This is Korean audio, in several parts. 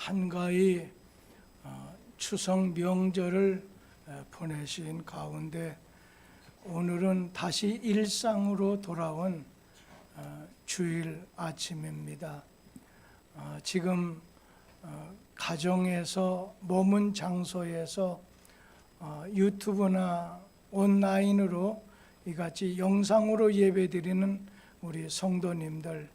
한가히 추석 명절을 보내신 가운데 오늘은 다시 일상으로 돌아온 주일 아침입니다. 지금 가정에서 머문 장소에서 유튜브나 온라인으로 이같이 영상으로 예배드리는 우리 성도님들,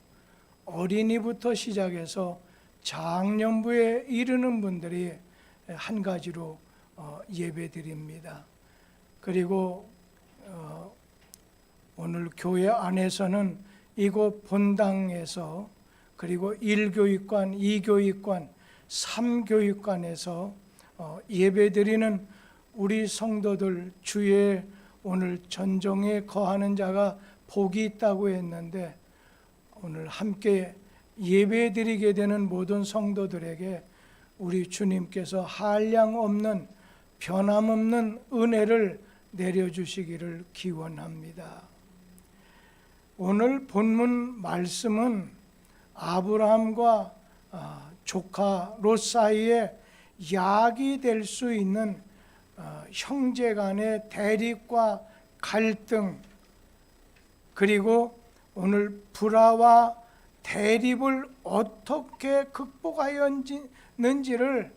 어린이부터 시작해서 장년부에 이르는 분들이 한 가지로 예배드립니다. 그리고 오늘 교회 안에서는 이곳 본당에서 그리고 1교육관, 2교육관, 3교육관에서 예배드리는 우리 성도들, 주의 오늘 전정에 거하는 자가 복이 있다고 했는데, 오늘 함께 예배드리게 되는 모든 성도들에게 우리 주님께서 한량없는 변함없는 은혜를 내려주시기를 기원합니다. 오늘 본문 말씀은 아브라함과 조카 롯 사이에 약이 될 수 있는 형제 간의 대립과 갈등, 그리고 오늘 불화와 대립을 어떻게 극복하였는지를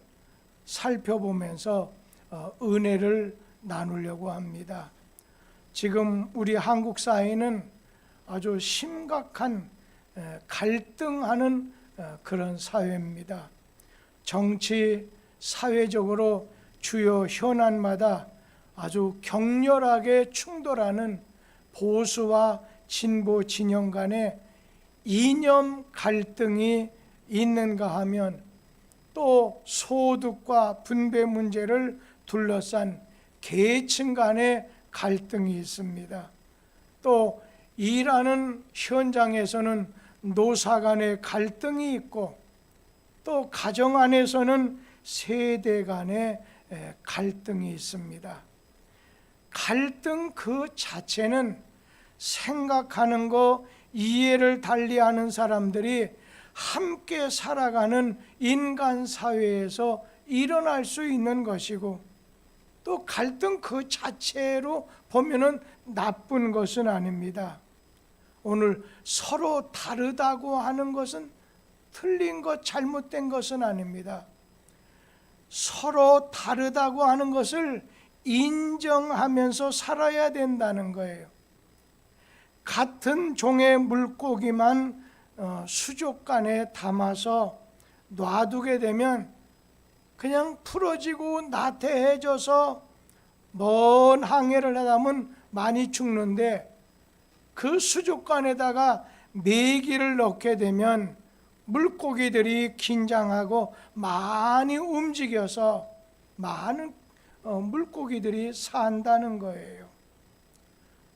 살펴보면서 은혜를 나누려고 합니다. 지금 우리 한국 사회는 아주 심각한 갈등하는 그런 사회입니다. 정치, 사회적으로 주요 현안마다 아주 격렬하게 충돌하는 보수와 진보 진영 간의 이념 갈등이 있는가 하면, 또 소득과 분배 문제를 둘러싼 계층 간의 갈등이 있습니다. 또 일하는 현장에서는 노사 간의 갈등이 있고, 또 가정 안에서는 세대 간의 갈등이 있습니다. 갈등 그 자체는 생각하는 거, 이해를 달리하는 사람들이 함께 살아가는 인간 사회에서 일어날 수 있는 것이고, 또 갈등 그 자체로 보면은 나쁜 것은 아닙니다. 오늘 서로 다르다고 하는 것은 틀린 것, 잘못된 것은 아닙니다. 서로 다르다고 하는 것을 인정하면서 살아야 된다는 거예요. 같은 종의 물고기만 수족관에 담아서 놔두게 되면 그냥 풀어지고 나태해져서 먼 항해를 하다 보면 많이 죽는데, 그 수족관에다가 메기를 넣게 되면 물고기들이 긴장하고 많이 움직여서 많은 물고기들이 산다는 거예요.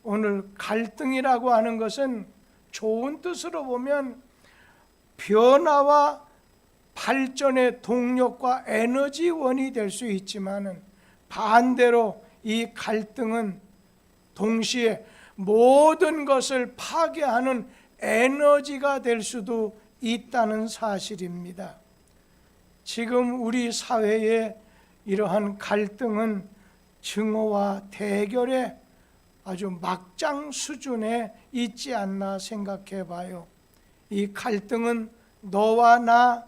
오늘 갈등이라고 하는 것은 좋은 뜻으로 보면 변화와 발전의 동력과 에너지원이 될 수 있지만, 반대로 이 갈등은 동시에 모든 것을 파괴하는 에너지가 될 수도 있다는 사실입니다. 지금 우리 사회의 이러한 갈등은 증오와 대결의 아주 막장 수준에 있지 않나 생각해 봐요. 이 갈등은 너와 나,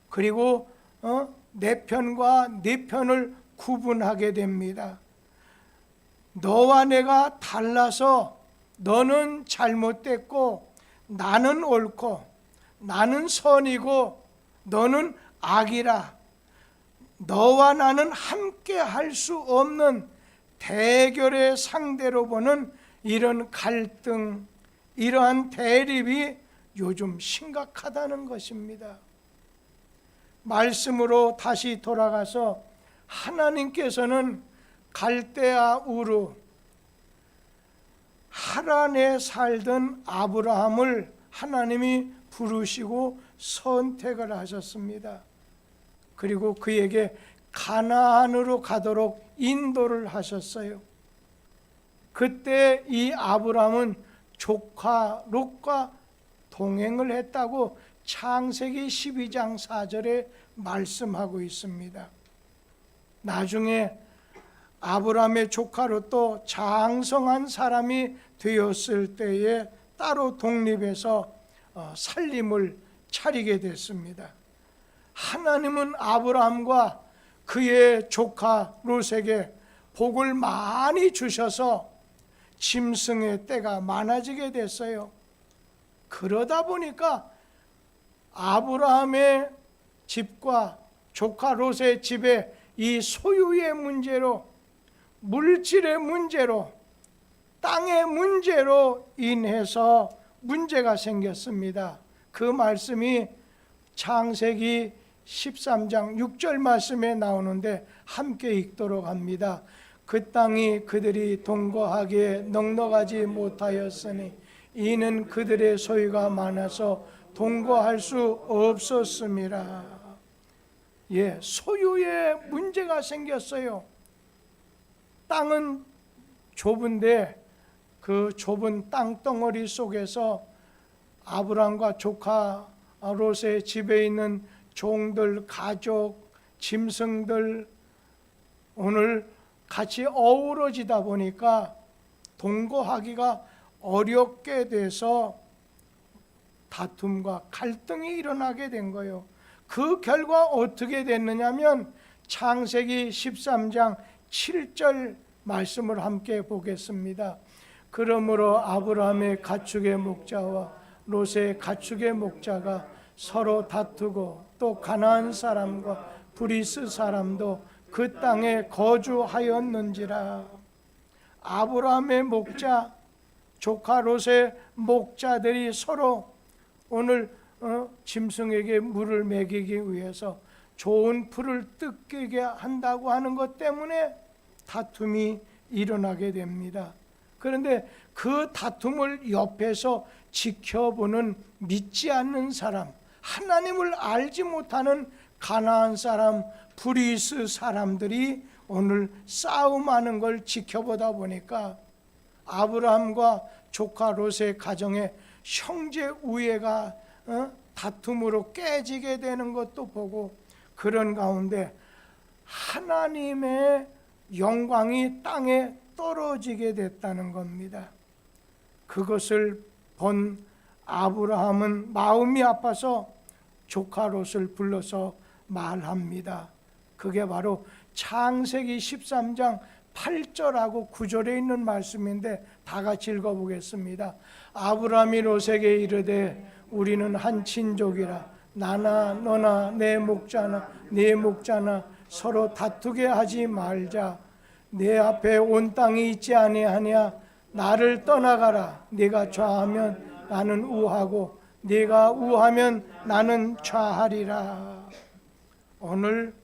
그리고 내 편과 네 편을 구분하게 됩니다. 너와 내가 달라서 너는 잘못됐고 나는 옳고, 나는 선이고 너는 악이라, 너와 나는 함께 할 수 없는 대결의 상대로 보는 이런 갈등, 이러한 대립이 요즘 심각하다는 것입니다. 말씀으로 다시 돌아가서 하나님께서는 갈대아 우르, 하란에 살던 아브라함을 하나님이 부르시고 선택을 하셨습니다. 그리고 그에게 가나안으로 가도록 인도를 하셨어요. 그때 이 아브라함은 조카 롯과 동행을 했다고 창세기 12장 4절에 말씀하고 있습니다. 나중에 아브라함의 조카로 또 장성한 사람이 되었을 때에 따로 독립해서 살림을 차리게 됐습니다. 하나님은 아브라함과 그의 조카 롯에게 복을 많이 주셔서 짐승의 떼가 많아지게 됐어요. 그러다 보니까 아브라함의 집과 조카 롯의 집에 이 소유의 문제로, 물질의 문제로, 땅의 문제로 인해서 문제가 생겼습니다. 그 말씀이 창세기 13장 6절 말씀에 나오는데 함께 읽도록 합니다. 그 땅이 그들이 동거하기에 넉넉하지 못하였으니 이는 그들의 소유가 많아서 동거할 수 없었음이라. 소유의 문제가 생겼어요. 땅은 좁은데 그 좁은 땅덩어리 속에서 아브람과 조카 롯의 집에 있는 종들, 가족, 짐승들 오늘 같이 어우러지다 보니까 동거하기가 어렵게 돼서 다툼과 갈등이 일어나게 된 거예요. 그 결과 어떻게 됐느냐면 창세기 13장 7절 말씀을 함께 보겠습니다. 그러므로 아브라함의 가축의 목자와 롯의 가축의 목자가 서로 다투고 또 가나안 사람과 브리스 사람도 그 땅에 거주하였는지라. 아브라함의 목자, 조카 롯의 목자들이 서로 오늘 짐승에게 물을 먹이기 위해서 좋은 풀을 뜯기게 한다고 하는 것 때문에 다툼이 일어나게 됩니다. 그런데 그 다툼을 옆에서 지켜보는 믿지 않는 사람, 하나님을 알지 못하는 가나안 사람, 브리스 사람들이 오늘 싸움하는 걸 지켜보다 보니까 아브라함과 조카 롯의 가정에 형제 우애가 다툼으로 깨지게 되는 것도 보고, 그런 가운데 하나님의 영광이 땅에 떨어지게 됐다는 겁니다. 그것을 본 아브라함은 마음이 아파서 조카 롯을 불러서 말합니다. 그게 바로 창세기 13장 8절하고 9절에 있는 말씀인데 다 같이 읽어보겠습니다. 아브라함이 롯에게 이르되 우리는 한 친족이라 나나 너나 내 목자나 네 목자나 서로 다투게 하지 말자. 내 앞에 온 땅이 있지 아니하냐. 나를 떠나가라. 네가 좌하면 나는 우하고 네가 우하면 나는 좌하리라. 오늘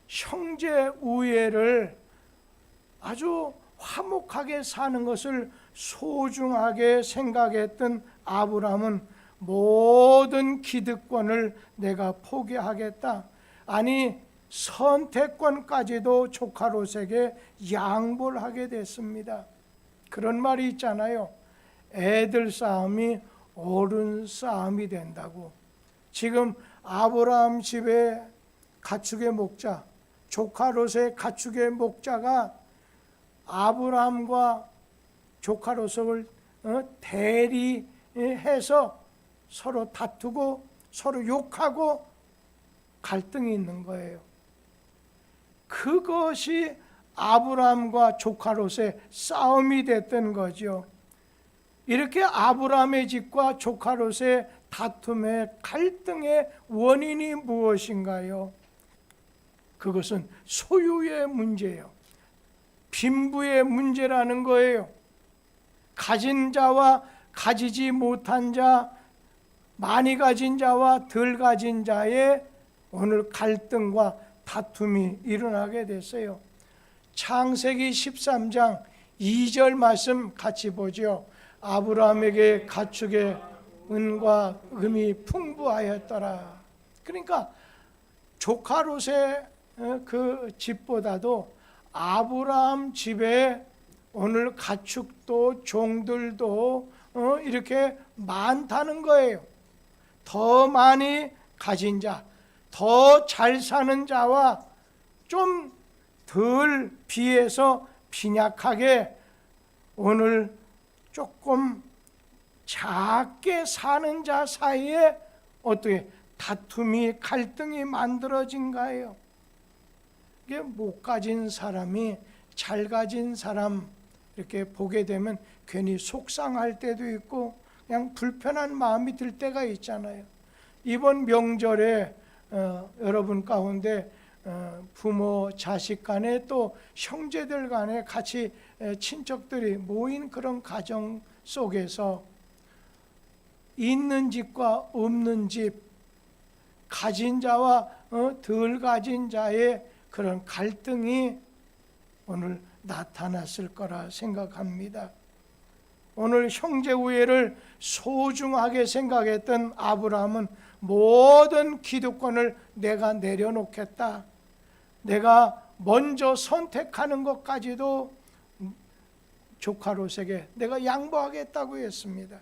형제 우애를 아주 화목하게 사는 것을 소중하게 생각했던 아브라함은 모든 기득권을 내가 포기하겠다. 아니 선택권까지도 조카 롯에게 양보를 하게 됐습니다. 그런 말이 있잖아요. 애들 싸움이 어른 싸움이 된다고. 지금 아브라함 집에 가축의 목자, 조카 롯의 가축의 목자가 아브라함과 조카 롯을 대리해서 서로 다투고 서로 욕하고 갈등이 있는 거예요. 그것이 아브라함과 조카 롯의 싸움이 됐던 거죠. 이렇게 아브라함의 집과 조카 롯의 다툼의 갈등의 원인이 무엇인가요? 그것은 소유의 문제예요. 빈부의 문제라는 거예요. 가진 자와 가지지 못한 자, 많이 가진 자와 덜 가진 자의 오늘 갈등과 다툼이 일어나게 됐어요. 창세기 13장 2절 말씀 같이 보죠. 아브라함에게 가축의 은과 금이 풍부하였더라. 그러니까 조카 롯의 그 집보다도 아브라함 집에 오늘 가축도 종들도 이렇게 많다는 거예요. 더 많이 가진 자, 더 잘 사는 자와 좀 덜 비해서 빈약하게 오늘 조금 작게 사는 자 사이에 어떻게 다툼이 갈등이 만들어진가요? 이게 못 가진 사람이 잘 가진 사람 이렇게 보게 되면 괜히 속상할 때도 있고 그냥 불편한 마음이 들 때가 있잖아요. 이번 명절에 여러분 가운데 부모 자식 간에 또 형제들 간에 같이 친척들이 모인 그런 가정 속에서 있는 집과 없는 집, 가진 자와 덜 가진 자의 그런 갈등이 오늘 나타났을 거라 생각합니다. 오늘 형제 우애를 소중하게 생각했던 아브라함은 모든 기득권을 내가 내려놓겠다. 내가 먼저 선택하는 것까지도 조카 롯에게 내가 양보하겠다고 했습니다.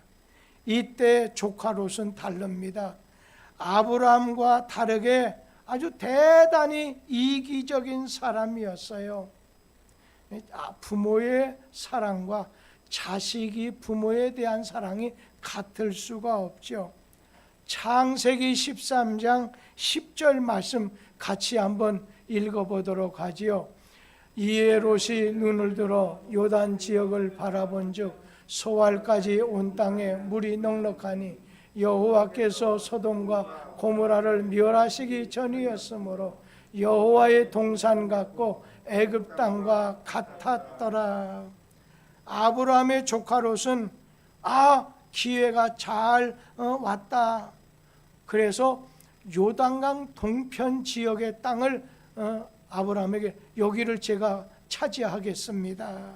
이때 조카 롯은 다릅니다. 아브라함과 다르게 아주 대단히 이기적인 사람이었어요. 부모의 사랑과 자식이 부모에 대한 사랑이 같을 수가 없죠. 창세기 13장 10절 말씀 같이 한번 읽어보도록 하지요. 이에 롯이 눈을 들어 요단 지역을 바라본즉 소알까지 온 땅에 물이 넉넉하니 여호와께서 소돔과 고모라를 멸하시기 전이었으므로 여호와의 동산 같고 애굽 땅과 같았더라. 아브라함의 조카 롯은 기회가 잘 왔다. 그래서 요단강 동편 지역의 땅을 아브라함에게 여기를 제가 차지하겠습니다.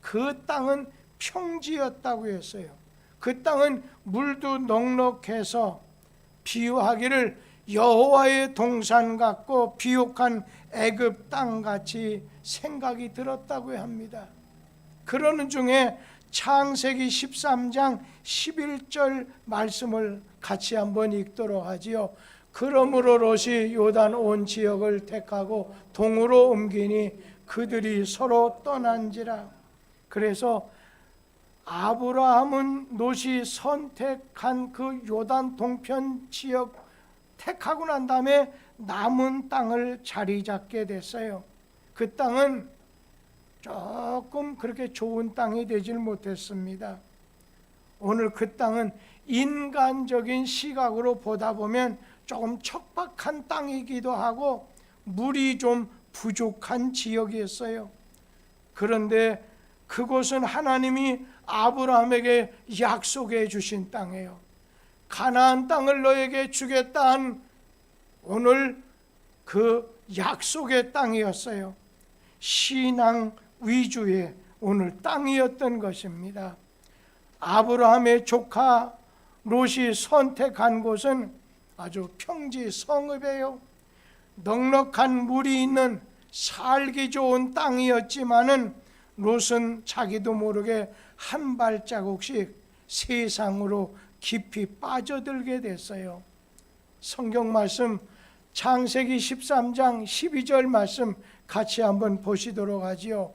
그 땅은 평지였다고 했어요. 그 땅은 물도 넉넉해서 비유하기를 여호와의 동산 같고 비옥한 애굽 땅같이 생각이 들었다고 합니다. 그러는 중에 창세기 13장 11절 말씀을 같이 한번 읽도록 하지요. 그러므로 롯이 요단 온 지역을 택하고 동으로 옮기니 그들이 서로 떠난지라. 그래서 아브라함은 롯이 선택한 그 요단 동편 지역 택하고 난 다음에 남은 땅을 자리 잡게 됐어요. 그 땅은 조금 그렇게 좋은 땅이 되질 못했습니다. 오늘 그 땅은 인간적인 시각으로 보다 보면 조금 척박한 땅이기도 하고 물이 좀 부족한 지역이었어요. 그런데 그곳은 하나님이 아브라함에게 약속해 주신 땅이에요. 가나안 땅을 너에게 주겠다 한 오늘 그 약속의 땅이었어요. 신앙 위주의 오늘 땅이었던 것입니다. 아브라함의 조카 롯이 선택한 곳은 아주 평지 성읍이에요. 넉넉한 물이 있는 살기 좋은 땅이었지만은 롯은 자기도 모르게 한 발자국씩 세상으로 깊이 빠져들게 됐어요. 성경 말씀 창세기 13장 12절 말씀 같이 한번 보시도록 하지요.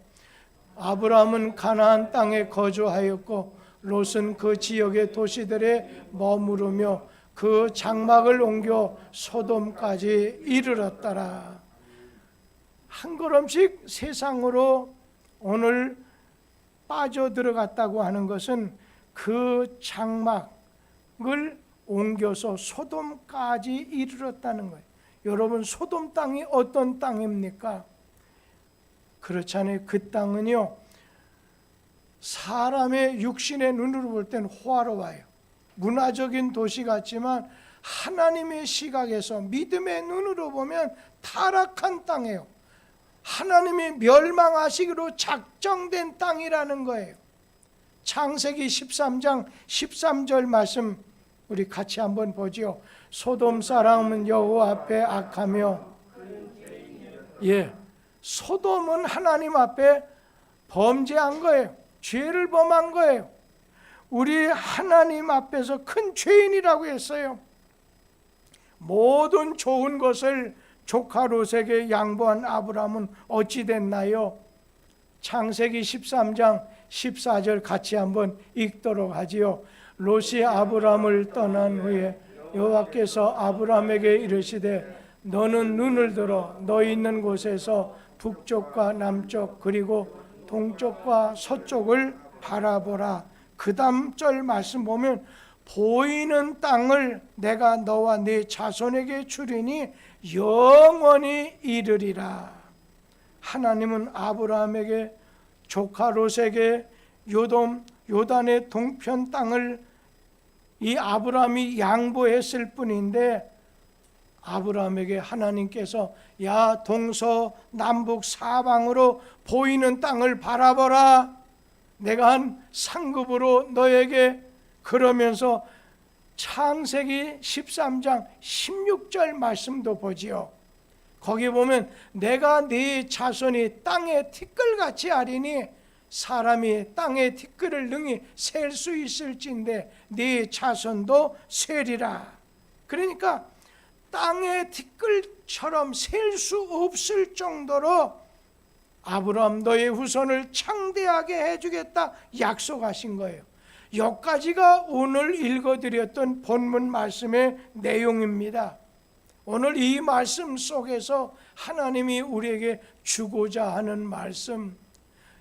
아브라함은 가나안 땅에 거주하였고 롯은 그 지역의 도시들에 머무르며 그 장막을 옮겨 소돔까지 이르렀더라. 한 걸음씩 세상으로 오늘 빠져들어갔다고 하는 것은 그 장막을 옮겨서 소돔까지 이르렀다는 거예요. 여러분, 소돔 땅이 어떤 땅입니까? 그렇잖아요. 그 땅은요, 사람의 육신의 눈으로 볼 때는 호화로워요. 문화적인 도시 같지만 하나님의 시각에서 믿음의 눈으로 보면 타락한 땅이에요. 하나님이 멸망하시기로 작정된 땅이라는 거예요. 창세기 13장 13절 말씀 우리 같이 한번 보죠. 소돔 사람은 여호와 앞에 악하며, 소돔은 하나님 앞에 범죄한 거예요. 죄를 범한 거예요. 우리 하나님 앞에서 큰 죄인이라고 했어요. 모든 좋은 것을 조카 롯에게 양보한 아브라함은 어찌 됐나요? 창세기 13장 14절 같이 한번 읽도록 하지요. 롯이 아브라함을 떠난 후에 여호와께서 아브라함에게 이르시되 너는 눈을 들어 너 있는 곳에서 북쪽과 남쪽 그리고 동쪽과 서쪽을 바라보라. 그 다음 절 말씀 보면 보이는 땅을 내가 너와 네 자손에게 주리니 영원히 이르리라. 하나님은 아브라함에게 조카 롯에게 요단의 동편 땅을 이 아브라함이 양보했을 뿐인데 아브라함에게 하나님께서 야 동서남북 사방으로 보이는 땅을 바라보라. 내가 한 상급으로 너에게 그러면서 창세기 13장 16절 말씀도 보지요. 거기 보면 내가 네 자손이 땅의 티끌같이 하리니 사람이 땅의 티끌을 능히 셀 수 있을진데 네 자손도 세리라. 그러니까 땅의 티끌처럼 셀 수 없을 정도로 아브라함 너의 후손을 창대하게 해주겠다 약속하신 거예요. 여기까지가 오늘 읽어드렸던 본문 말씀의 내용입니다. 오늘 이 말씀 속에서 하나님이 우리에게 주고자 하는 말씀,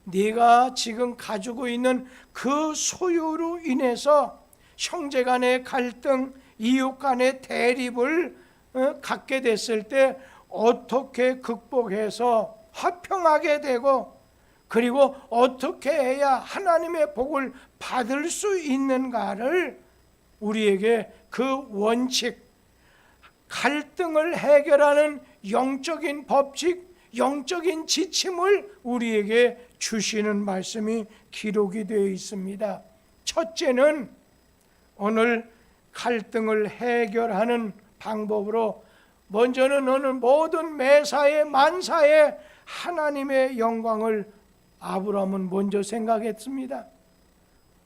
네가 지금 가지고 있는 그 소유로 인해서 형제 간의 갈등, 이웃 간의 대립을 갖게 됐을 때 어떻게 극복해서 화평하게 되고 그리고 어떻게 해야 하나님의 복을 받을 수 있는가를 우리에게 그 원칙, 갈등을 해결하는 영적인 법칙, 영적인 지침을 우리에게 주시는 말씀이 기록이 되어 있습니다. 첫째는 오늘 갈등을 해결하는 방법으로 먼저는 오늘 모든 매사에 만사에 하나님의 영광을 아브라함은 먼저 생각했습니다.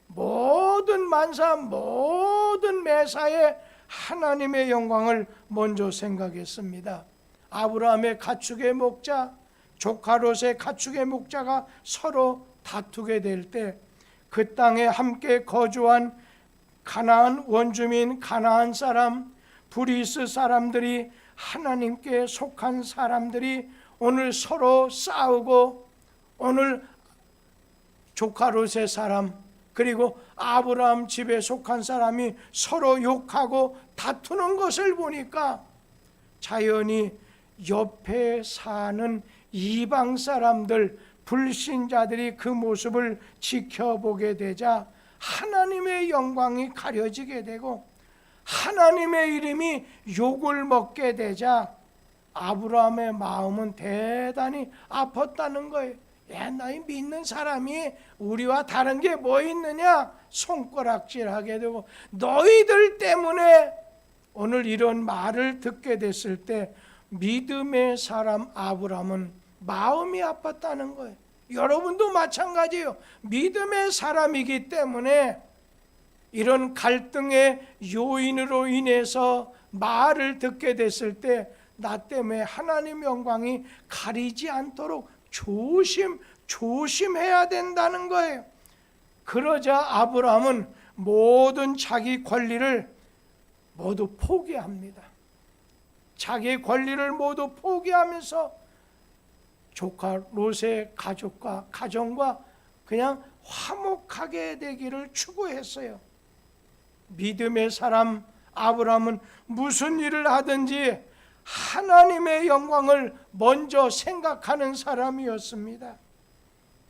모든 만사, 모든 매사에 하나님의 영광을 먼저 생각했습니다. 아브라함의 가축의 목자, 조카 롯의 가축의 목자가 서로 다투게 될 때 그 땅에 함께 거주한 가나안 원주민, 가나안 사람, 브리스 사람들이 하나님께 속한 사람들이 오늘 서로 싸우고 오늘 조카 롯의 사람 그리고 아브라함 집에 속한 사람이 서로 욕하고 다투는 것을 보니까 자연히 옆에 사는 이방 사람들, 불신자들이 그 모습을 지켜보게 되자 하나님의 영광이 가려지게 되고 하나님의 이름이 욕을 먹게 되자 아브라함의 마음은 대단히 아팠다는 거예요. 야, 너희 믿는 사람이 우리와 다른 게 뭐 있느냐? 손가락질하게 되고 너희들 때문에 오늘 이런 말을 듣게 됐을 때 믿음의 사람 아브라함은 마음이 아팠다는 거예요. 여러분도 마찬가지예요. 믿음의 사람이기 때문에 이런 갈등의 요인으로 인해서 말을 듣게 됐을 때 나 때문에 하나님 영광이 가리지 않도록 조심해야 된다는 거예요. 그러자 아브라함은 모든 자기 권리를 모두 포기합니다. 자기 권리를 모두 포기하면서 조카 롯의 가족과 가정과 그냥 화목하게 되기를 추구했어요. 믿음의 사람 아브라함은 무슨 일을 하든지 하나님의 영광을 먼저 생각하는 사람이었습니다.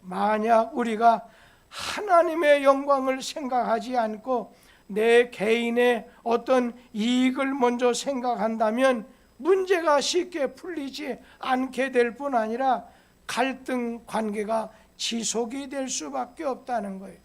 만약 우리가 하나님의 영광을 생각하지 않고 내 개인의 어떤 이익을 먼저 생각한다면 문제가 쉽게 풀리지 않게 될 뿐 아니라 갈등 관계가 지속이 될 수밖에 없다는 거예요.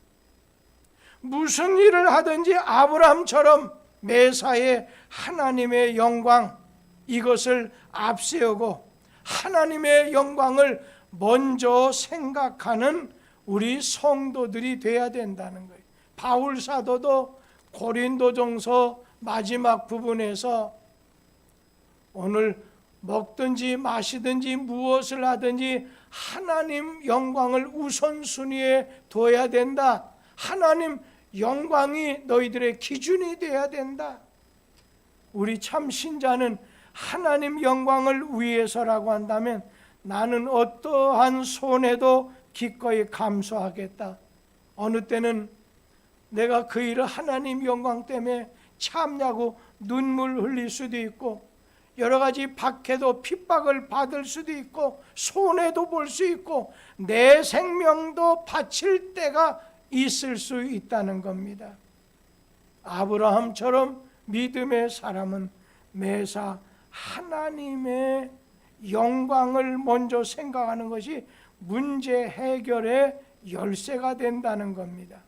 무슨 일을 하든지 아브라함처럼 매사에 하나님의 영광 이것을 앞세우고 하나님의 영광을 먼저 생각하는 우리 성도들이 돼야 된다는 거예요. 바울 사도도 고린도전서 마지막 부분에서 오늘 먹든지 마시든지 무엇을 하든지 하나님 영광을 우선순위에 둬야 된다. 하나님 영광이 너희들의 기준이 되어야 된다. 우리 참 신자는 하나님 영광을 위해서라고 한다면 나는 어떠한 손해도 기꺼이 감수하겠다. 어느 때는 내가 그 일을 하나님 영광 때문에 참냐고 눈물 흘릴 수도 있고, 여러 가지 박해도 핍박을 받을 수도 있고, 손해도 볼 수 있고, 내 생명도 바칠 때가 있을 수 있다는 겁니다. 아브라함처럼 믿음의 사람은 매사 하나님의 영광을 먼저 생각하는 것이 문제 해결의 열쇠가 된다는 겁니다.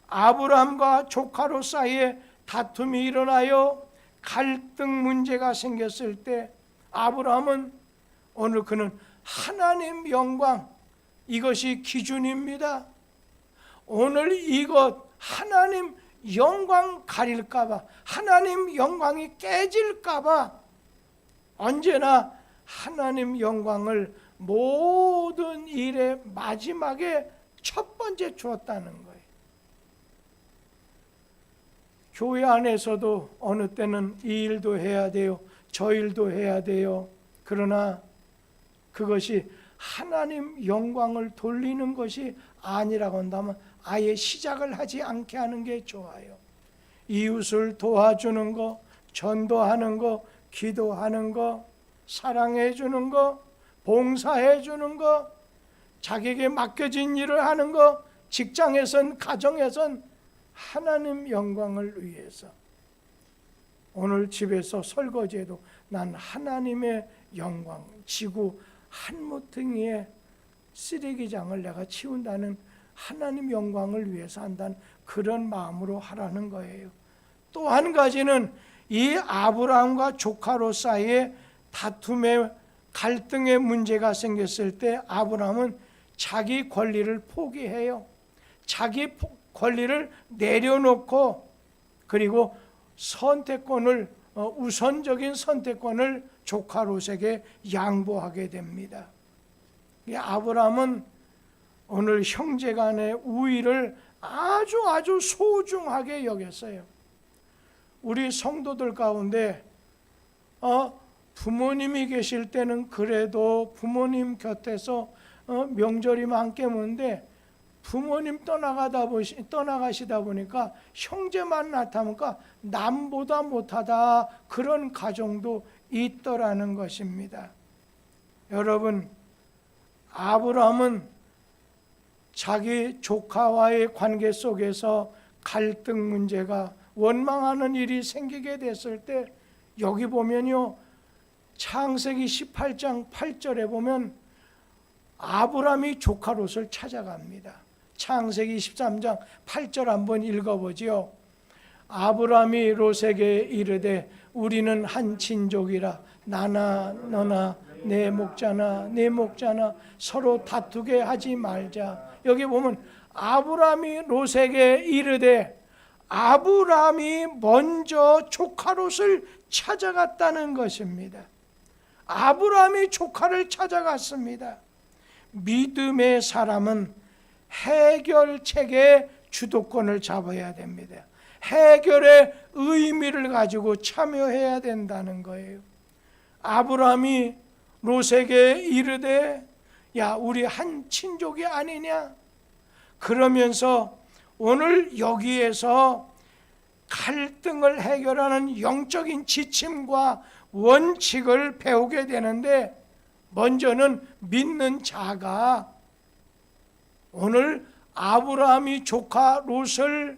아브라함과 조카로 사이에 다툼이 일어나요. 갈등 문제가 생겼을 때 아브라함은 오늘 그는 하나님 영광, 이것이 기준입니다. 오늘 이것 하나님 영광 가릴까봐, 하나님 영광이 깨질까봐 언제나 하나님 영광을 모든 일의 마지막에 첫 번째 주었다는 거예요. 교회 안에서도 어느 때는 이 일도 해야 돼요, 저 일도 해야 돼요. 그러나 그것이 하나님 영광을 돌리는 것이 아니라고 한다면 아예 시작을 하지 않게 하는 게 좋아요. 이웃을 도와주는 거, 전도하는 거, 기도하는 거, 사랑해 주는 거, 봉사해 주는 거, 자기에게 맡겨진 일을 하는 거, 직장에선 가정에선 하나님 영광을 위해서. 오늘 집에서 설거지해도 난 하나님의 영광, 지구 한 모퉁이의 쓰레기장을 내가 치운다는 하나님 영광을 위해서 한다는 그런 마음으로 하라는 거예요. 또 한 가지는 이 아브라함과 조카로 사이에 다툼의 갈등의 문제가 생겼을 때 아브라함은 자기 권리를 포기해요. 자기 권리를 내려놓고 그리고 선택권을 우선적인 선택권을 조카 롯에게 양보하게 됩니다. 아브라함은 오늘 형제간의 우위를 아주 소중하게 여겼어요. 우리 성도들 가운데 부모님이 계실 때는 그래도 부모님 곁에서 명절이면 함께 먹는데 부모님 떠나가시다 보니까 형제만 나타나니까 남보다 못하다, 그런 가정도 있더라는 것입니다. 여러분, 아브라함은 자기 조카와의 관계 속에서 갈등 문제가, 원망하는 일이 생기게 됐을 때 여기 보면요, 창세기 18장 8절에 보면 아브라함이 조카 롯을 찾아갑니다. 창세기 13장 8절 한번 읽어보지요. 아브라함이 롯에게 이르되 우리는 한 친족이라 나나 너나 내 목자나 내 목자나 서로 다투게 하지 말자. 여기 보면 아브라함이 롯에게 이르되, 아브라함이 먼저 조카 롯을 찾아갔다는 것입니다. 아브라함이 조카를 찾아갔습니다. 믿음의 사람은 해결책의 주도권을 잡아야 됩니다. 해결의 의미를 가지고 참여해야 된다는 거예요. 아브라함이 롯에게 이르되 야, 우리 한 친족이 아니냐? 그러면서 오늘 여기에서 갈등을 해결하는 영적인 지침과 원칙을 배우게 되는데, 먼저는 믿는 자가 오늘 아브라함이 조카 롯을,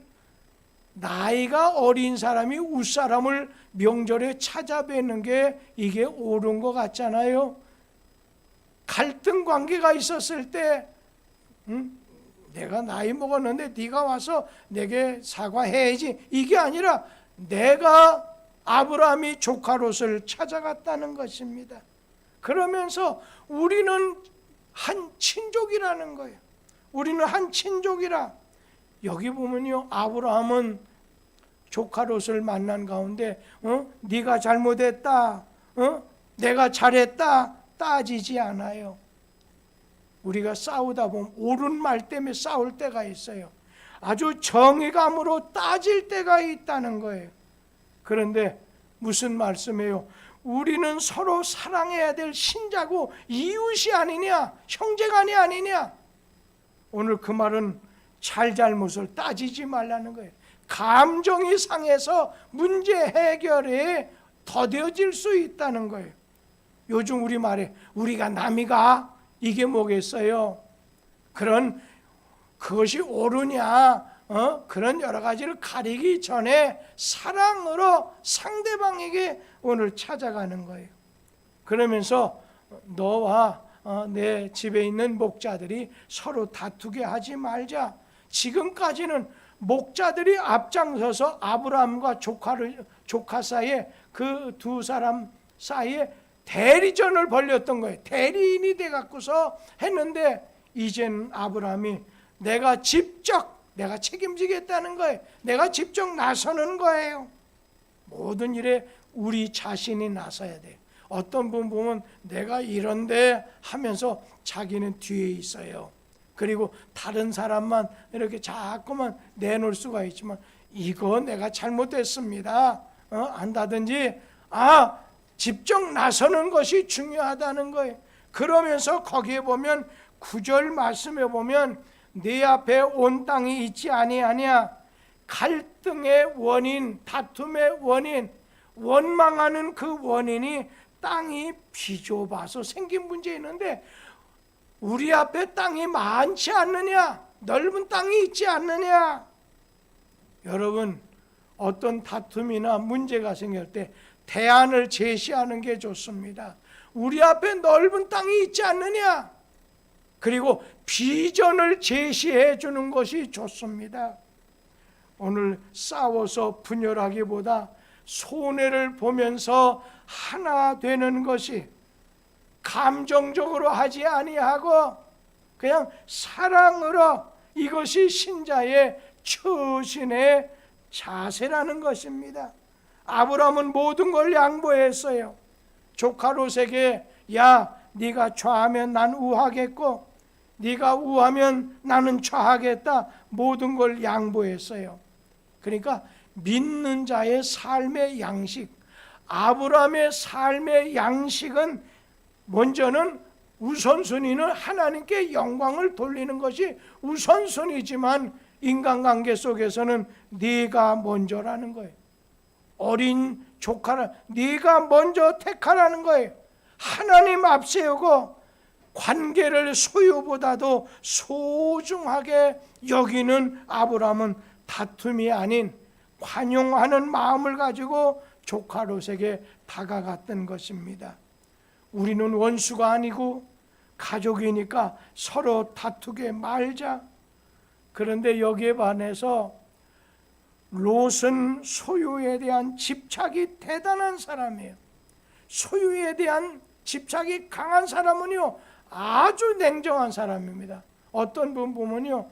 나이가 어린 사람이 웃사람을 명절에 찾아뵙는 게 이게 옳은 것 같잖아요. 갈등 관계가 있었을 때 내가 나이 먹었는데 네가 와서 내게 사과해야지, 이게 아니라 내가 아브라함이 조카 롯을 찾아갔다는 것입니다. 그러면서 우리는 한 친족이라는 거예요. 우리는 한 친족이라. 여기 보면요, 아브라함은 조카 롯을 만난 가운데 네가 잘못했다, 내가 잘했다 따지지 않아요. 우리가 싸우다 보면 옳은 말 때문에 싸울 때가 있어요. 아주 정의감으로 따질 때가 있다는 거예요. 그런데 무슨 말씀이에요? 우리는 서로 사랑해야 될 신자고 이웃이 아니냐, 형제간이 아니냐. 오늘 그 말은 잘잘못을 따지지 말라는 거예요. 감정이 상해서 문제 해결에 더뎌질 수 있다는 거예요. 요즘 우리 말에 우리가 남이가 이게 뭐겠어요? 그것이 옳으냐, 그런 여러 가지를 가리기 전에 사랑으로 상대방에게 오늘 찾아가는 거예요. 그러면서 너와 내 집에 있는 목자들이 서로 다투게 하지 말자. 지금까지는 목자들이 앞장서서 아브라함과 조카 사이에, 그 두 사람 사이에 대리전을 벌였던 거예요. 대리인이 돼 갖고서 했는데, 이제는 아브라함이 내가 책임지겠다는 거예요. 내가 직접 나서는 거예요. 모든 일에 우리 자신이 나서야 돼요. 어떤 분 보면 내가 이런데 하면서 자기는 뒤에 있어요. 그리고 다른 사람만 이렇게 자꾸만 내놓을 수가 있지만, 이거 내가 잘못했습니다 한다든지, 직접 나서는 것이 중요하다는 거예요. 그러면서 거기에 보면 9절 말씀에 보면 네 앞에 온 땅이 있지 아니하냐. 갈등의 원인, 다툼의 원인, 원망하는 그 원인이 땅이 비좁아서 생긴 문제였는데, 우리 앞에 땅이 많지 않느냐, 넓은 땅이 있지 않느냐. 여러분, 어떤 다툼이나 문제가 생길 때 대안을 제시하는 게 좋습니다. 우리 앞에 넓은 땅이 있지 않느냐, 그리고 비전을 제시해 주는 것이 좋습니다. 오늘 싸워서 분열하기보다 손해를 보면서 하나 되는 것이, 감정적으로 하지 아니하고 그냥 사랑으로, 이것이 신자의 처신의 자세라는 것입니다. 아브라함은 모든 걸 양보했어요. 조카 롯에게 야, 네가 좌하면 난 우하겠고 네가 우하면 나는 좌하겠다, 모든 걸 양보했어요. 그러니까 믿는 자의 삶의 양식, 아브라함의 삶의 양식은 먼저는 우선순위는 하나님께 영광을 돌리는 것이 우선순위지만, 인간관계 속에서는 네가 먼저라는 거예요. 어린 조카를 네가 먼저 택하라는 거예요. 하나님 앞세우고 관계를 소유보다도 소중하게 여기는 아브라함은 다툼이 아닌 관용하는 마음을 가지고 조카 롯에게 다가갔던 것입니다. 우리는 원수가 아니고 가족이니까 서로 다투게 말자. 그런데 여기에 반해서 롯은 소유에 대한 집착이 대단한 사람이에요. 소유에 대한 집착이 강한 사람은요, 아주 냉정한 사람입니다. 어떤 분 보면요,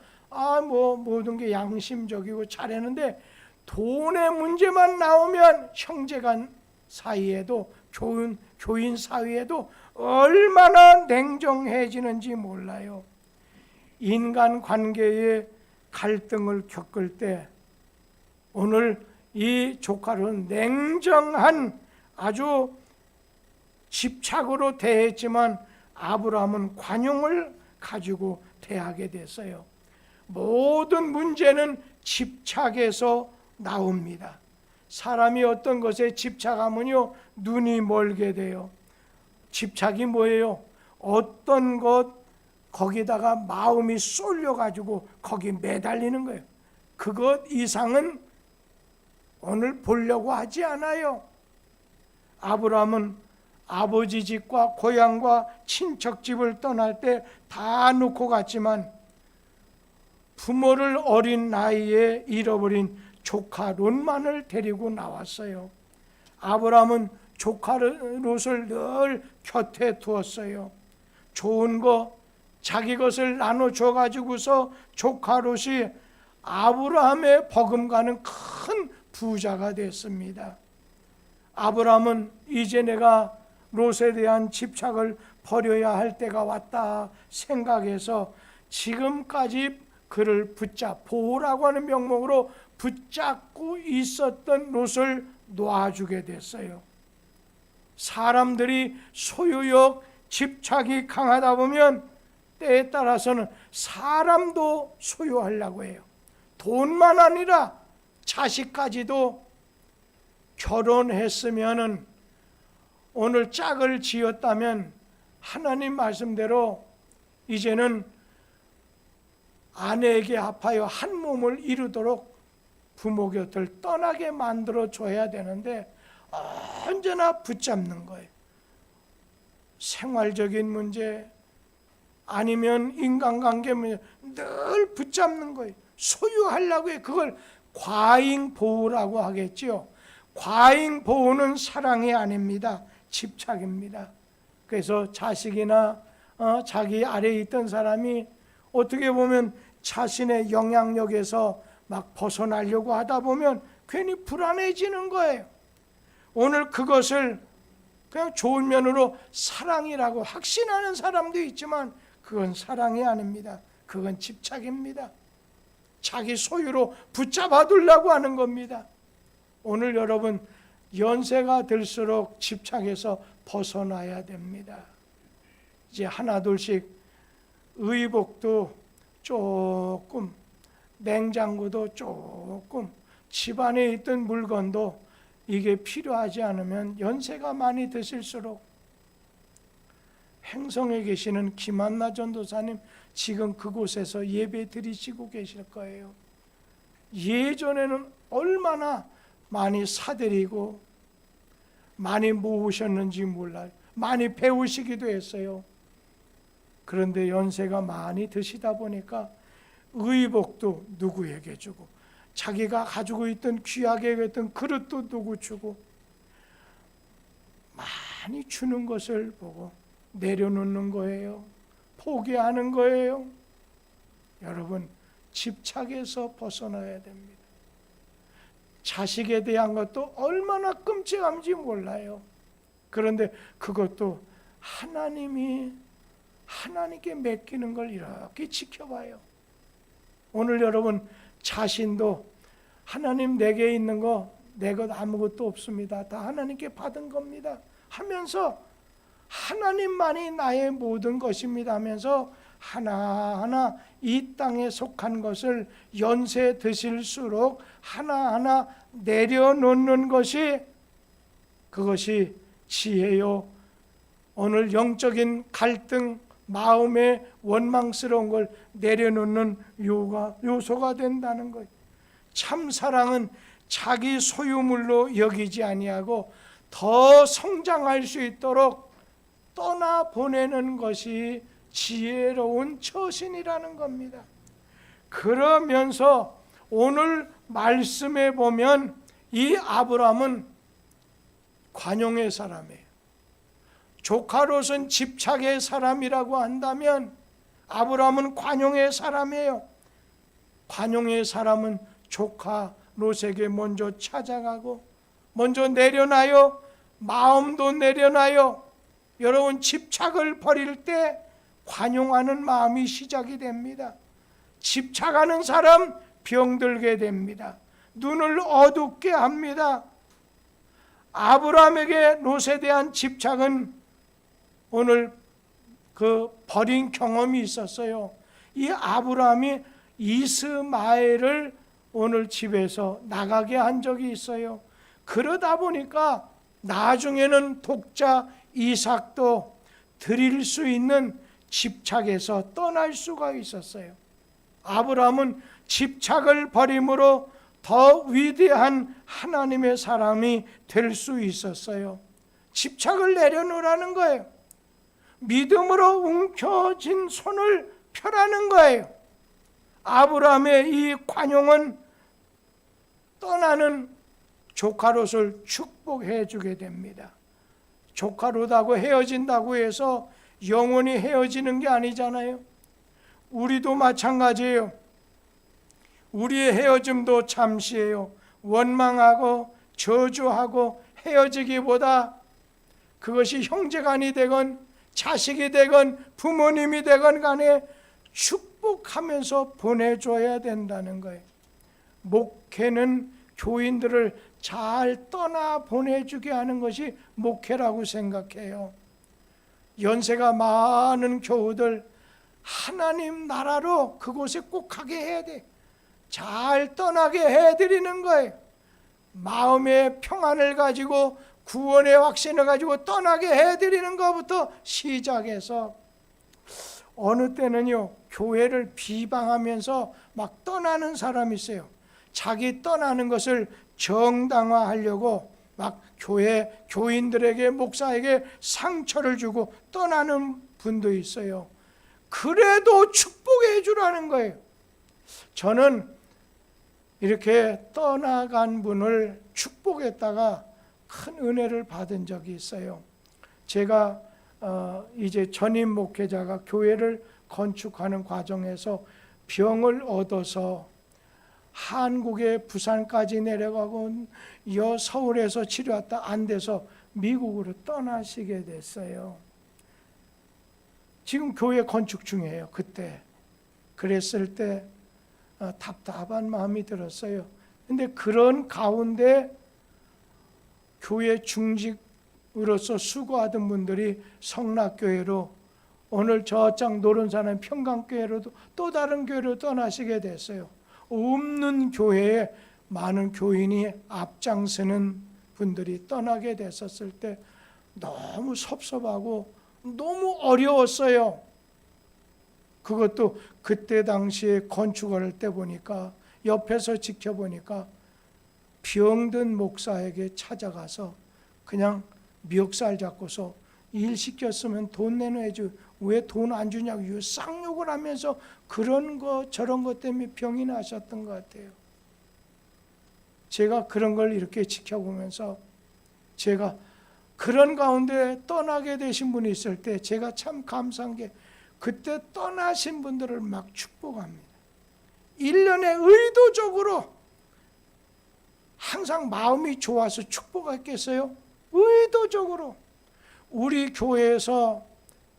모든 게 양심적이고 잘했는데 돈의 문제만 나오면 형제간 사이에도, 교인 사이에도 얼마나 냉정해지는지 몰라요. 인간 관계의 갈등을 겪을 때 오늘 이 조카는 냉정한 아주 집착으로 대했지만, 아브라함은 관용을 가지고 대하게 됐어요. 모든 문제는 집착에서 나옵니다. 사람이 어떤 것에 집착하면요, 눈이 멀게 돼요. 집착이 뭐예요? 어떤 것, 거기다가 마음이 쏠려가지고 거기 매달리는 거예요. 그것 이상은 오늘 보려고 하지 않아요. 아브라함은 아버지 집과 고향과 친척 집을 떠날 때 다 놓고 갔지만, 부모를 어린 나이에 잃어버린 조카 롯만을 데리고 나왔어요. 아브라함은 조카 롯을 늘 곁에 두었어요. 좋은 거, 자기 것을 나눠줘 가지고서 조카 롯이 아브라함의 버금가는 큰 부자가 됐습니다. 아브라함은 이제 내가 롯에 대한 집착을 버려야 할 때가 왔다 생각해서 지금까지 그를 보호라고 하는 명목으로 붙잡고 있었던 롯을 놓아주게 됐어요. 사람들이 소유욕, 집착이 강하다 보면 때에 따라서는 사람도 소유하려고 해요. 돈만 아니라 자식까지도 결혼했으면은 오늘 짝을 지었다면 하나님 말씀대로 이제는 아내에게 합하여 한 몸을 이루도록 부모 곁을 떠나게 만들어 줘야 되는데 언제나 붙잡는 거예요. 생활적인 문제 아니면 인간관계 문제 늘 붙잡는 거예요. 소유하려고 해요. 그걸 과잉보호라고 하겠지요. 과잉보호는 사랑이 아닙니다. 집착입니다. 그래서 자식이나 자기 아래에 있던 사람이 어떻게 보면 자신의 영향력에서 막 벗어나려고 하다 보면 괜히 불안해지는 거예요. 오늘 그것을 그냥 좋은 면으로 사랑이라고 확신하는 사람도 있지만 그건 사랑이 아닙니다. 그건 집착입니다. 자기 소유로 붙잡아 두려고 하는 겁니다. 오늘 여러분 연세가 들수록 집착에서 벗어나야 됩니다. 이제 하나 둘씩 의복도 조금, 냉장고도 조금, 집안에 있던 물건도 이게 필요하지 않으면 연세가 많이 드실수록 행성에 계시는 김한나 전도사님 지금 그곳에서 예배 드리시고 계실 거예요. 예전에는 얼마나 많이 사드리고 많이 모으셨는지 몰라요. 많이 배우시기도 했어요. 그런데 연세가 많이 드시다 보니까 의복도 누구에게 주고 자기가 가지고 있던 귀하게 여겼던 그릇도 누구 주고 많이 주는 것을 보고 내려놓는 거예요. 포기하는 거예요. 여러분 집착에서 벗어나야 됩니다. 자식에 대한 것도 얼마나 끔찍한지 몰라요. 그런데 그것도 하나님께 맡기는 걸 이렇게 지켜봐요. 오늘 여러분 자신도 하나님 내게 있는 거 내 것 아무것도 없습니다. 다 하나님께 받은 겁니다 하면서 하나님만이 나의 모든 것입니다 하면서 하나하나 이 땅에 속한 것을 연세 드실수록 하나하나 내려놓는 것이 그것이 지혜요. 오늘 영적인 갈등, 마음의 원망스러운 걸 내려놓는 요소가 된다는 거예요. 참 사랑은 자기 소유물로 여기지 아니하고 더 성장할 수 있도록 떠나보내는 것이 지혜로운 처신이라는 겁니다. 그러면서 오늘 말씀에 보면 이 아브라함은 관용의 사람이에요. 조카 롯은 집착의 사람이라고 한다면 아브라함은 관용의 사람이에요. 관용의 사람은 조카 롯에게 먼저 찾아가고 먼저 내려놔요. 마음도 내려놔요. 여러분 집착을 버릴 때 관용하는 마음이 시작이 됩니다. 집착하는 사람 병들게 됩니다. 눈을 어둡게 합니다. 아브라함에게 롯에 대한 집착은 오늘 그 버린 경험이 있었어요. 이 아브라함이 이스마엘을 오늘 집에서 나가게 한 적이 있어요. 그러다 보니까 나중에는 독자 이삭도 드릴 수 있는 집착에서 떠날 수가 있었어요. 아브라함은 집착을 버림으로 더 위대한 하나님의 사람이 될 수 있었어요. 집착을 내려놓으라는 거예요. 믿음으로 움켜쥔 손을 펴라는 거예요. 아브라함의 이 관용은 떠나는 조카 롯을 축복해 주게 됩니다. 조카 롯하고 헤어진다고 해서 영원히 헤어지는 게 아니잖아요. 우리도 마찬가지예요. 우리의 헤어짐도 잠시예요. 원망하고 저주하고 헤어지기보다 그것이 형제간이 되건 자식이 되건 부모님이 되건 간에 축복하면서 보내줘야 된다는 거예요. 목회는 교인들을 잘 떠나 보내주게 하는 것이 목회라고 생각해요. 연세가 많은 교우들 하나님 나라로 그곳에 꼭 가게 해야 돼. 잘 떠나게 해드리는 거예요. 마음의 평안을 가지고 구원의 확신을 가지고 떠나게 해드리는 것부터 시작해서 어느 때는요 교회를 비방하면서 막 떠나는 사람이 있어요. 자기 떠나는 것을 정당화하려고 막 교인들에게 목사에게 상처를 주고 떠나는 분도 있어요. 그래도 축복해 주라는 거예요. 저는 이렇게 떠나간 분을 축복했다가 큰 은혜를 받은 적이 있어요. 제가 이제 전임 목회자가 교회를 건축하는 과정에서 병을 얻어서 한국의 부산까지 내려가고 서울에서 치료했다 안 돼서 미국으로 떠나시게 됐어요. 지금 교회 건축 중이에요. 그때 그랬을 때 답답한 마음이 들었어요. 근데 그런 가운데 교회 중직으로서 수고하던 분들이 성락교회로 오늘 저쪽 노른산의 평강교회로도 또 다른 교회로 떠나시게 됐어요. 없는 교회에 많은 교인이 앞장서는 분들이 떠나게 됐었을 때 너무 섭섭하고 너무 어려웠어요. 그것도 그때 당시에 건축할 때 보니까 옆에서 지켜보니까 병든 목사에게 찾아가서 그냥 멱살 잡고서 일 시켰으면 돈 내놔야지 왜 돈 안 주냐고 쌍욕을 하면서 그런 거 저런 것 때문에 병이 나셨던 것 같아요. 제가 그런 걸 이렇게 지켜보면서 제가 그런 가운데 떠나게 되신 분이 있을 때 제가 참 감사한 게 그때 떠나신 분들을 막 축복합니다. 1년에 의도적으로 항상 마음이 좋아서 축복했겠어요? 의도적으로 우리 교회에서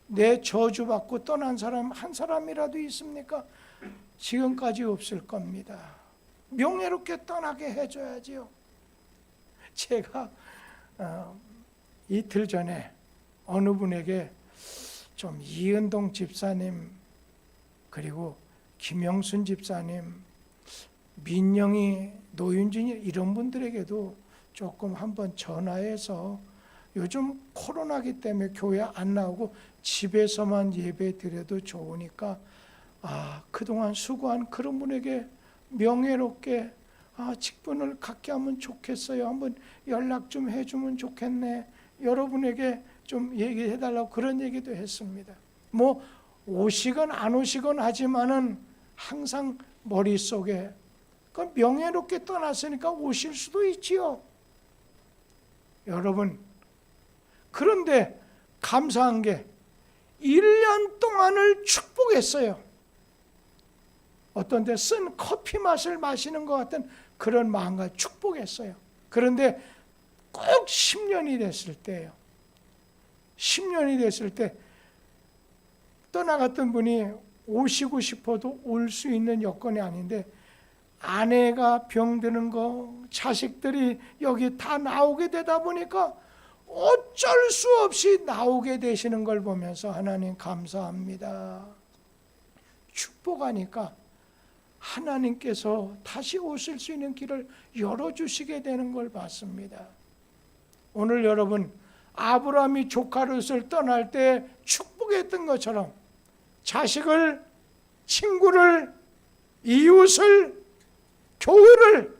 내 저주받고 떠난 사람 한 사람이라도 있습니까? 지금까지 없을 겁니다. 명예롭게 떠나게 해줘야지요. 제가 이틀 전에 어느 분에게 좀 이은동 집사님 그리고 김영순 집사님 민영이 노윤진이 이런 분들에게도 조금 한번 전화해서 요즘 코로나기 때문에 교회 안 나오고 집에서만 예배 드려도 좋으니까 그동안 수고한 그런 분에게 명예롭게 직분을 갖게 하면 좋겠어요. 한번 연락 좀 해주면 좋겠네. 여러분에게 좀 얘기해달라고 그런 얘기도 했습니다. 뭐 오시건 안 오시건 하지만은 항상 머릿속에 명예롭게 떠났으니까 오실 수도 있지요. 여러분 그런데 감사한 게 1년 동안을 축복했어요. 어떤 데 쓴 커피 맛을 마시는 것 같은 그런 마음과 축복했어요. 그런데 꼭 10년이 됐을 때예요. 10년이 됐을 때 떠나갔던 분이 오시고 싶어도 올 수 있는 여건이 아닌데 아내가 병드는 거, 자식들이 여기 다 나오게 되다 보니까 어쩔 수 없이 나오게 되시는 걸 보면서 하나님 감사합니다. 축복하니까 하나님께서 다시 오실 수 있는 길을 열어주시게 되는 걸 봤습니다. 오늘 여러분 아브라함이 조카 롯을 떠날 때 축복했던 것처럼 자식을, 친구를, 이웃을, 교회를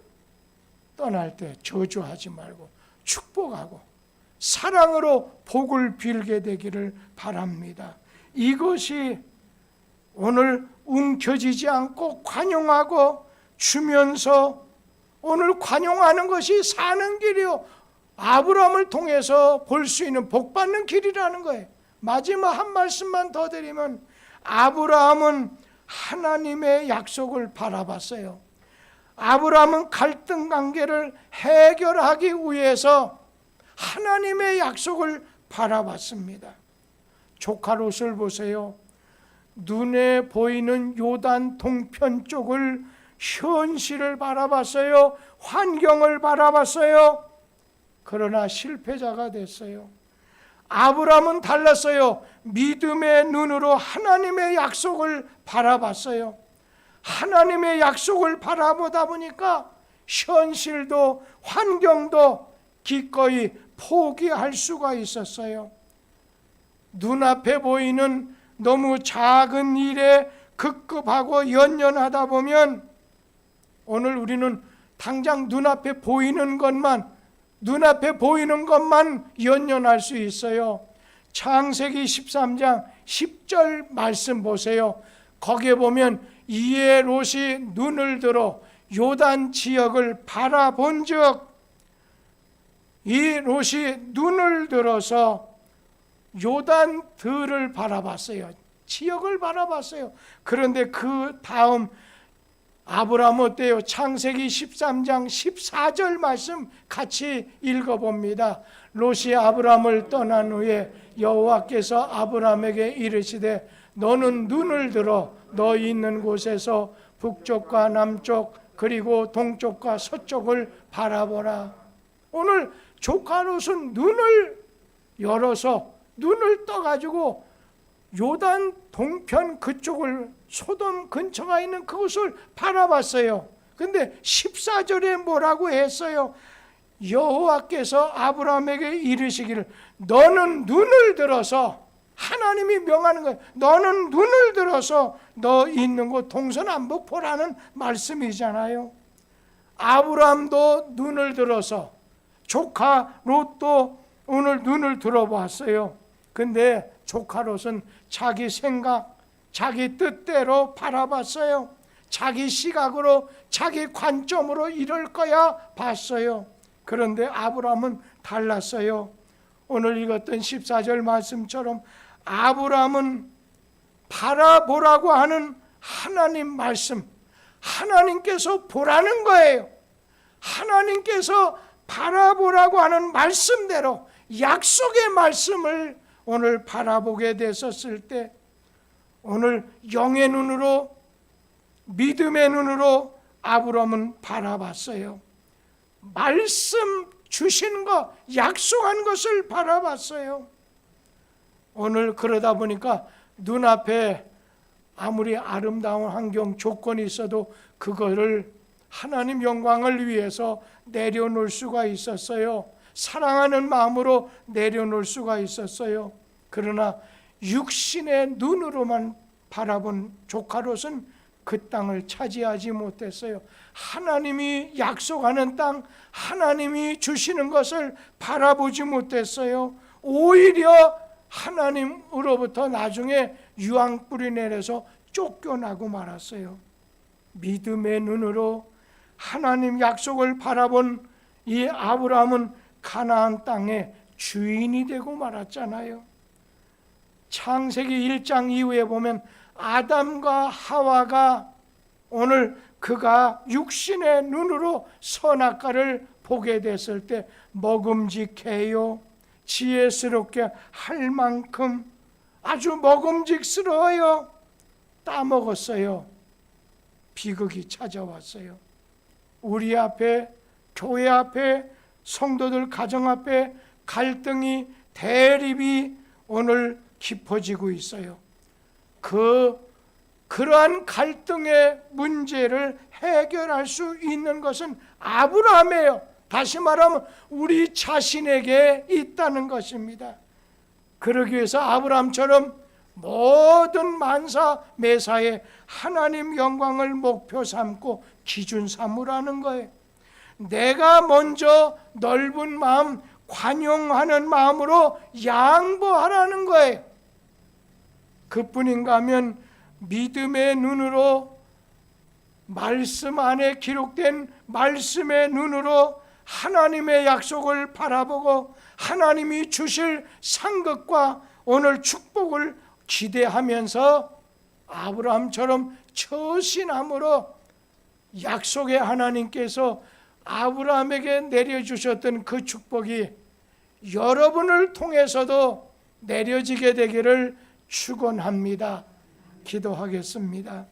떠날 때 저주하지 말고 축복하고 사랑으로 복을 빌게 되기를 바랍니다. 이것이 오늘 움켜쥐지 않고 관용하고 주면서 오늘 관용하는 것이 사는 길이요. 아브라함을 통해서 볼 수 있는 복받는 길이라는 거예요. 마지막 한 말씀만 더 드리면 아브라함은 하나님의 약속을 바라봤어요. 아브라함은 갈등 관계를 해결하기 위해서 하나님의 약속을 바라봤습니다. 조카 롯을 보세요. 눈에 보이는 요단 동편 쪽을, 현실을 바라봤어요. 환경을 바라봤어요. 그러나 실패자가 됐어요. 아브라함은 달랐어요. 믿음의 눈으로 하나님의 약속을 바라봤어요. 하나님의 약속을 바라보다 보니까 현실도 환경도 기꺼이 포기할 수가 있었어요. 눈앞에 보이는 너무 작은 일에 급급하고 연연하다 보면 오늘 우리는 당장 눈앞에 보이는 것만 연연할 수 있어요. 창세기 13장 10절 말씀 보세요. 거기에 보면 이에 롯이 눈을 들어 요단 지역을 바라본즉, 이 롯이 눈을 들어서 요단 들을 바라봤어요. 지역을 바라봤어요. 그런데 그 다음 아브라함 어때요? 창세기 13장 14절 말씀 같이 읽어봅니다. 롯이 아브라함을 떠난 후에 여호와께서 아브라함에게 이르시되 너는 눈을 들어 너 있는 곳에서 북쪽과 남쪽 그리고 동쪽과 서쪽을 바라보라. 오늘 조카 롯은 눈을 열어서 눈을 떠가지고 요단 동편 그쪽을, 소돔 근처가 있는 그곳을 바라봤어요. 근데 14절에 뭐라고 했어요? 여호와께서 아브라함에게 이르시기를 너는 눈을 들어서, 하나님이 명하는 거예요. 너는 눈을 들어서 너 있는 곳 동서남북 보라는 말씀이잖아요. 아브라함도 눈을 들어서, 조카 롯도 오늘 눈을 들어봤어요. 근데 조카 롯은 자기 생각, 자기 뜻대로 바라봤어요. 자기 시각으로, 자기 관점으로 이럴 거야 봤어요. 그런데 아브라함은 달랐어요. 오늘 읽었던 14절 말씀처럼 아브라함은 바라보라고 하는 하나님 말씀, 하나님께서 보라는 거예요. 하나님께서 바라보라고 하는 말씀대로, 약속의 말씀을 오늘 바라보게 됐었을 때, 오늘 영의 눈으로, 믿음의 눈으로 아브라함은 바라봤어요. 말씀 주신 것, 약속한 것을 바라봤어요. 오늘 그러다 보니까 눈앞에 아무리 아름다운 환경 조건이 있어도 그거를 하나님 영광을 위해서 내려놓을 수가 있었어요. 사랑하는 마음으로 내려놓을 수가 있었어요. 그러나 육신의 눈으로만 바라본 조카 롯은 그 땅을 차지하지 못했어요. 하나님이 약속하는 땅, 하나님이 주시는 것을 바라보지 못했어요. 오히려 하나님으로부터 나중에 유황불이 내려서 쫓겨나고 말았어요. 믿음의 눈으로 하나님 약속을 바라본 이 아브라함은 가나안 땅의 주인이 되고 말았잖아요. 창세기 1장 이후에 보면 아담과 하와가, 오늘 그가 육신의 눈으로 선악과를 보게 됐을 때 먹음직해요. 지혜스럽게 할 만큼 아주 먹음직스러워요. 따먹었어요. 비극이 찾아왔어요. 우리 앞에, 교회 앞에, 성도들 가정 앞에 갈등이, 대립이 오늘 깊어지고 있어요. 그러한 갈등의 문제를 해결할 수 있는 것은 아브라함이에요. 다시 말하면 우리 자신에게 있다는 것입니다. 그러기 위해서 아브라함처럼 모든 만사 매사에 하나님 영광을 목표 삼고 기준 삼으라는 거예요. 내가 먼저 넓은 마음, 관용하는 마음으로 양보하라는 거예요. 그뿐인가 하면 믿음의 눈으로, 말씀 안에 기록된 말씀의 눈으로 하나님의 약속을 바라보고 하나님이 주실 상급과 오늘 축복을 기대하면서 아브라함처럼 처신함으로 약속의 하나님께서 아브라함에게 내려주셨던 그 축복이 여러분을 통해서도 내려지게 되기를 축원합니다. 기도하겠습니다.